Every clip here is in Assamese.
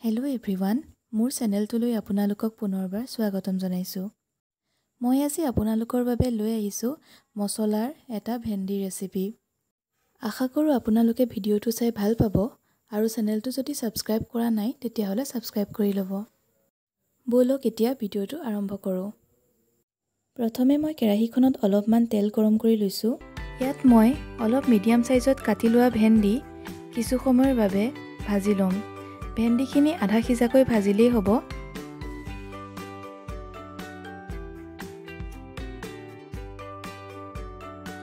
হেল্ল' এভৰিৱান, মোৰ চেনেলটোলৈ আপোনালোকক পুনৰবাৰ স্বাগতম জনাইছোঁ। মই আজি আপোনালোকৰ বাবে লৈ আহিছোঁ মছলাৰ এটা ভেন্দি ৰেচিপি। আশা কৰোঁ আপোনালোকে ভিডিঅ'টো চাই ভাল পাব আৰু চেনেলটো যদি ছাবস্ক্ৰাইব কৰা নাই তেতিয়াহ'লে ছাবস্ক্ৰাইব কৰি ল'ব। ব'লক এতিয়া ভিডিঅ'টো আৰম্ভ কৰোঁ। প্ৰথমে মই কেৰাহীখনত অলপমান তেল গৰম কৰি লৈছোঁ। ইয়াত মই অলপ মিডিয়াম ছাইজত কাটি লোৱা ভেন্দি কিছু সময়ৰ বাবে ভাজি ল'ম। ভেন্দিখিনি আধা সিজাকৈ ভাজিলেই হ'ব।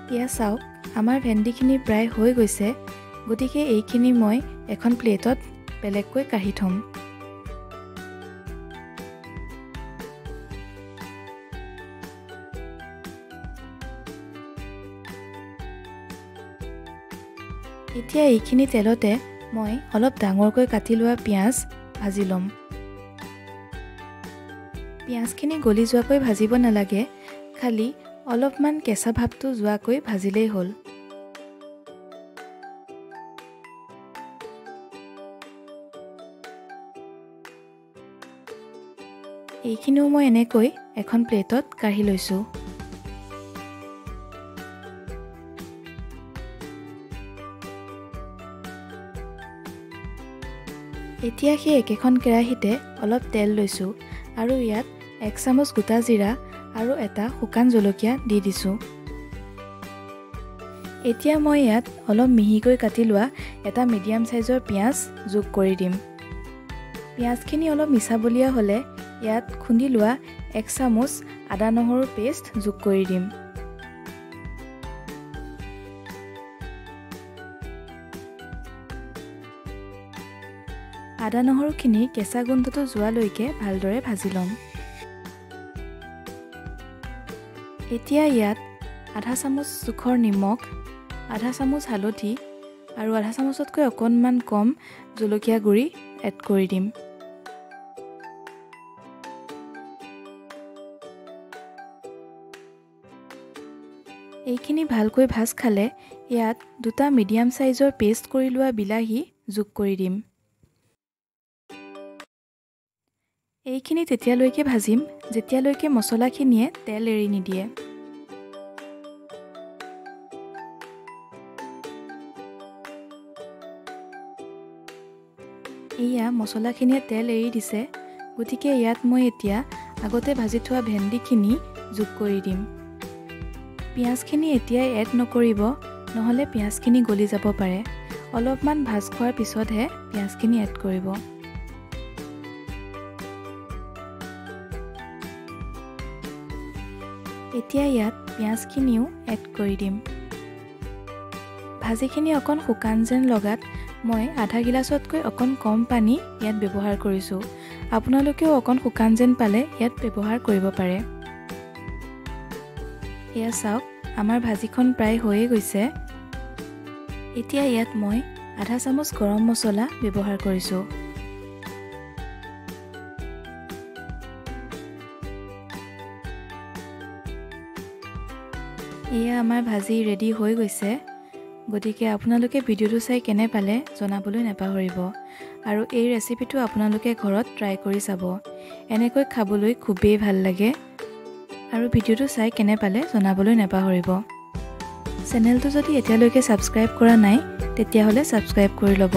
এতিয়া চাওক, আমাৰ ভেন্দিখিনি প্ৰায় হৈ গৈছে, গতিকে এইখিনি মই এখন প্লেটত বেলেগকৈ কাঢ়ি থ'ম। এতিয়া এইখিনি তেলতে মই অলপ ডাঙৰকৈ কাটি লোৱা পিঁয়াজ ভাজি ল'ম। পিঁয়াজখিনি গলি যোৱাকৈ ভাজিব নালাগে, খালি অলপমান কেঁচা ভাৱটো যোৱাকৈ ভাজিলেই হ'ল। এইখিনিও মই এনেকৈ এখন প্লেটত কাঢ়ি লৈছোঁ। এতিয়া সেই একেখন কেৰাহীতে অলপ তেল লৈছোঁ আৰু ইয়াত 1 চামুচ গোটা জিৰা আৰু এটা শুকান জলকীয়া দি দিছোঁ। এতিয়া মই ইয়াত অলপ মিহিকৈ কাটি লোৱা এটা মিডিয়াম ছাইজৰ পিঁয়াজ যোগ কৰি দিম। পিঁয়াজখিনি অলপ মিছাবলীয়া হ'লে ইয়াত খুন্দি লোৱা 1 চামুচ আদা নহৰুৰ পেষ্ট যোগ কৰি দিম। আদা নহৰুখিনি কেঁচা গোন্ধটো যোৱালৈকে ভালদৰে ভাজি ল'ম। এতিয়া ইয়াত আধা চামুচ জোখৰ নিমখ, আধা চামুচ হালধি আৰু আধা চামুচতকৈ অকণমান কম জলকীয়া গুড়ি এড কৰি দিম। এইখিনি ভালকৈ ভাজ খালে ইয়াত 2টা মিডিয়াম ছাইজৰ পেষ্ট কৰি লোৱা বিলাহী যোগ কৰি দিম। এইখিনি তেতিয়ালৈকে ভাজিম যেতিয়ালৈকে মছলাখিনিয়ে তেল এৰি নিদিয়ে। এয়া মছলাখিনিয়ে তেল এৰি দিছে, গতিকে ইয়াত মই এতিয়া আগতে ভাজি থোৱা ভেন্দিখিনি যোগ কৰি দিম। পিঁয়াজখিনি এতিয়াই এড নকৰিব, নহ'লে পিঁয়াজখিনি গলি যাব পাৰে। অলপমান ভাজ খোৱাৰ পিছতহে পিঁয়াজখিনি এড কৰিব। এতিয়া ইয়াত পিঁয়াজখিনিও এড কৰি দিম। ভাজিখিনি অকণ শুকান যেন লগাত মই আধা গিলাচতকৈ অকণ কম পানী ইয়াত ব্যৱহাৰ কৰিছোঁ। আপোনালোকেও অকণ শুকান যেন পালে ইয়াত ব্যৱহাৰ কৰিব পাৰে। এয়া চাওক, আমাৰ ভাজিখন প্ৰায় হৈয়ে গৈছে। এতিয়া ইয়াত মই আধা চামুচ গৰম মছলা ব্যৱহাৰ কৰিছোঁ। এয়া আমাৰ ভাজি ৰেডি হৈ গৈছে, গতিকে আপোনালোকে ভিডিঅ'টো চাই কেনে পালে জনাবলৈ নাপাহৰিব আৰু এই ৰেচিপিটো আপোনালোকে ঘৰত ট্ৰাই কৰি চাব। এনেকৈ খাবলৈ খুবেই ভাল লাগে আৰু ভিডিঅ'টো চাই কেনে পালে জনাবলৈ নাপাহৰিব। চেনেলটো যদি এতিয়ালৈকে ছাবস্ক্ৰাইব কৰা নাই তেতিয়াহ'লে ছাবস্ক্ৰাইব কৰি ল'ব।